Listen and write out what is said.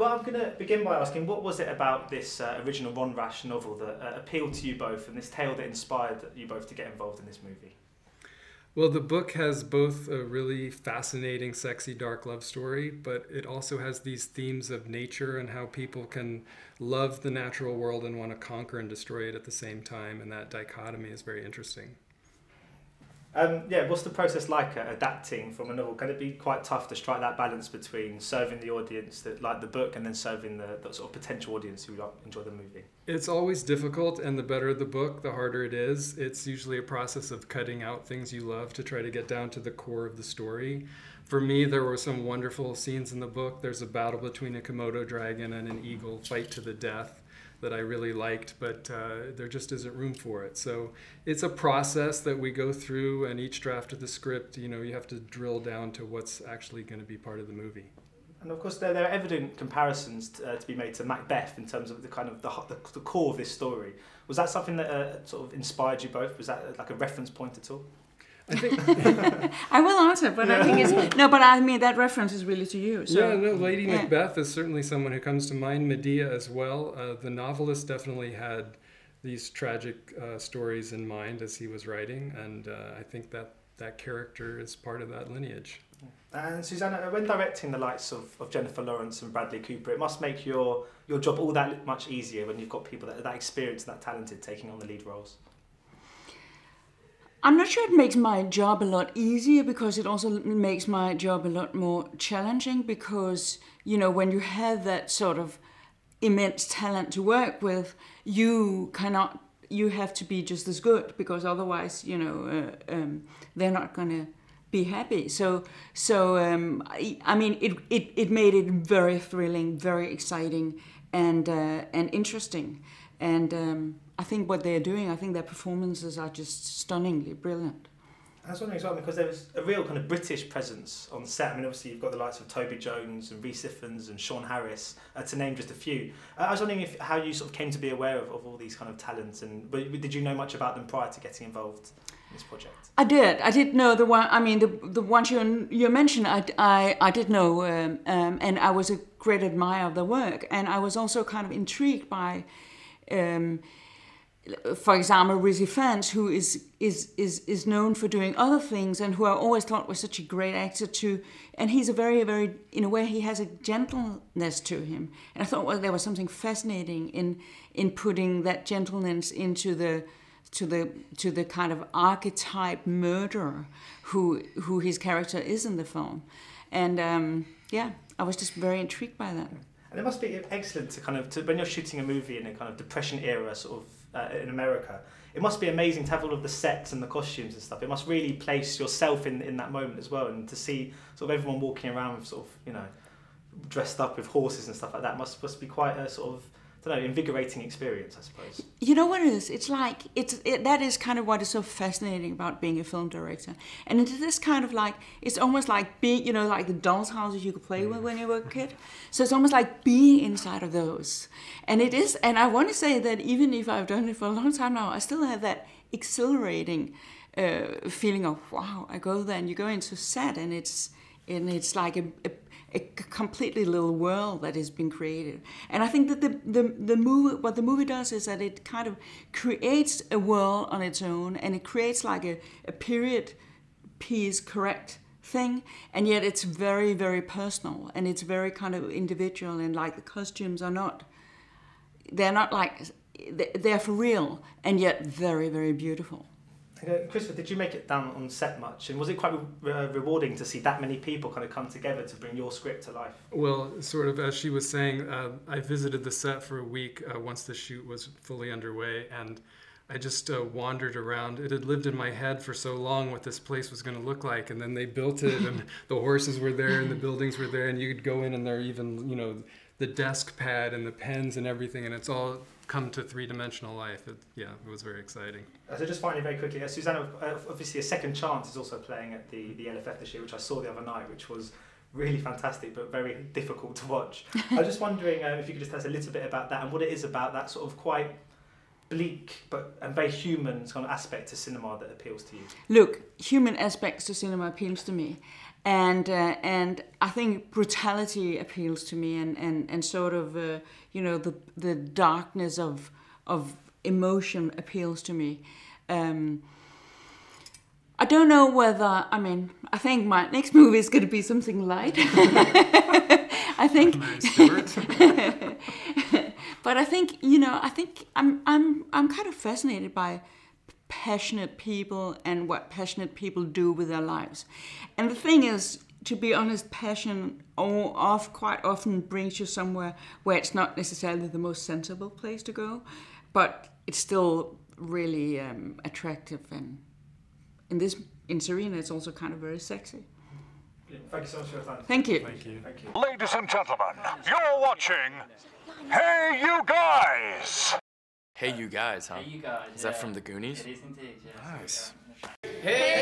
well, I'm going to begin by asking, what was it about this original Ron Rash novel that appealed to you both, and this tale that inspired you both to get involved in this movie? Well, the book has both a really fascinating, sexy, dark love story, but it also has these themes of nature and how people can love the natural world and want to conquer and destroy it at the same time, and that dichotomy is very interesting. What's the process like adapting from a novel? Can it be quite tough to strike that balance between serving the audience that like the book and then serving the sort of potential audience who enjoy the movie? It's always difficult, and the better the book, the harder it is. It's usually a process of cutting out things you love to try to get down to the core of the story. For me, there were some wonderful scenes in the book. There's a battle between a Komodo dragon and an eagle, fight to the death, that I really liked, but there just isn't room for it. So it's a process that we go through, and each draft of the script, you have to drill down to what's actually going to be part of the movie. And of course, there are evident comparisons to be made to Macbeth in terms of the kind of the core of this story. Was that something that sort of inspired you both? Was that like a reference point at all? I think I will answer, but I think it's no. But I mean that reference is really to you. So. Lady Macbeth is certainly someone who comes to mind. Medea as well. The novelist definitely had these tragic stories in mind as he was writing, and I think that character is part of that lineage. And Suzanne, when directing the likes of Jennifer Lawrence and Bradley Cooper, it must make your job all that much easier when you've got people that are that experienced, that talented, taking on the lead roles. I'm not sure it makes my job a lot easier, because it also makes my job a lot more challenging, because, when you have that sort of immense talent to work with, you have to be just as good, because otherwise, they're not going to be happy. So I mean, it made it very thrilling, very exciting, and interesting. And I think what they're doing, I think their performances are just stunningly brilliant. I was wondering as well, because there was a real kind of British presence on set. I mean, obviously you've got the likes of Toby Jones and Rhys Ifans and Sean Harris, to name just a few. I was wondering how you sort of came to be aware of all these kind of talents, and did you know much about them prior to getting involved in this project? I did know the one. I mean, the ones you mentioned, I did know, and I was a great admirer of their work, and I was also kind of intrigued by. For example, Rhys Ifans, who is known for doing other things, and who I always thought was such a great actor too. And he's a very, very, in a way, he has a gentleness to him. And I thought there was something fascinating in putting that gentleness into the kind of archetype murderer who his character is in the film. And I was just very intrigued by that. And it must be excellent to when you're shooting a movie in a kind of Depression era sort of in America, it must be amazing to have all of the sets and the costumes and stuff. It must really place yourself in that moment as well, and to see sort of everyone walking around with sort of, dressed up with horses and stuff like that must be quite a sort of, I don't know, invigorating experience, I suppose. You know what it is? It's like, that is kind of what is so fascinating about being a film director. And it is kind of like, it's almost like being, like the doll's houses you could play with when you were a kid. So it's almost like being inside of those. And it is, and I want to say that even if I've done it for a long time now, I still have that exhilarating feeling of, wow, I go there, and you go into set, and it's like a completely little world that has been created. And I think that the movie, what the movie does is that it kind of creates a world on its own, and it creates like a period piece correct thing, and yet it's very, very personal, and it's very kind of individual, and like the costumes are not, they're for real, and yet very, very beautiful. Christopher, did you make it down on set much? And was it quite rewarding to see that many people kind of come together to bring your script to life? Well, sort of as she was saying, I visited the set for a week once the shoot was fully underway, and I just wandered around. It had lived in my head for so long what this place was going to look like, and then they built it, and the horses were there, and the buildings were there, and you could go in, and there even, the desk pad and the pens and everything, and it's all come to three-dimensional life. It was very exciting. So just finally, very quickly, Suzanne, obviously A Second Chance is also playing at the LFF this year, which I saw the other night, which was really fantastic but very difficult to watch. I was just wondering if you could just tell us a little bit about that and what it is about that sort of quite bleak and very human kind of aspect to cinema that appeals to you. Look, human aspects to cinema appeals to me. and I think brutality appeals to me, and sort of you know, the darkness of emotion appeals to me. I don't know whether, I mean, I think my next movie is going to be something light. I think, but I think, you know, I think I'm kind of fascinated by passionate people and what passionate people do with their lives. And the thing is, to be honest, passion quite often brings you somewhere where it's not necessarily the most sensible place to go, but it's still really attractive, and in Serena it's also kind of very sexy. Thank you so much for your time. Thank you. Thank you. Thank you. Ladies and gentlemen, you're watching Hey You Guys! Hey You Guys, huh? Hey, you guys. Is that from the Goonies? It is indeed, yeah. Nice. Hey,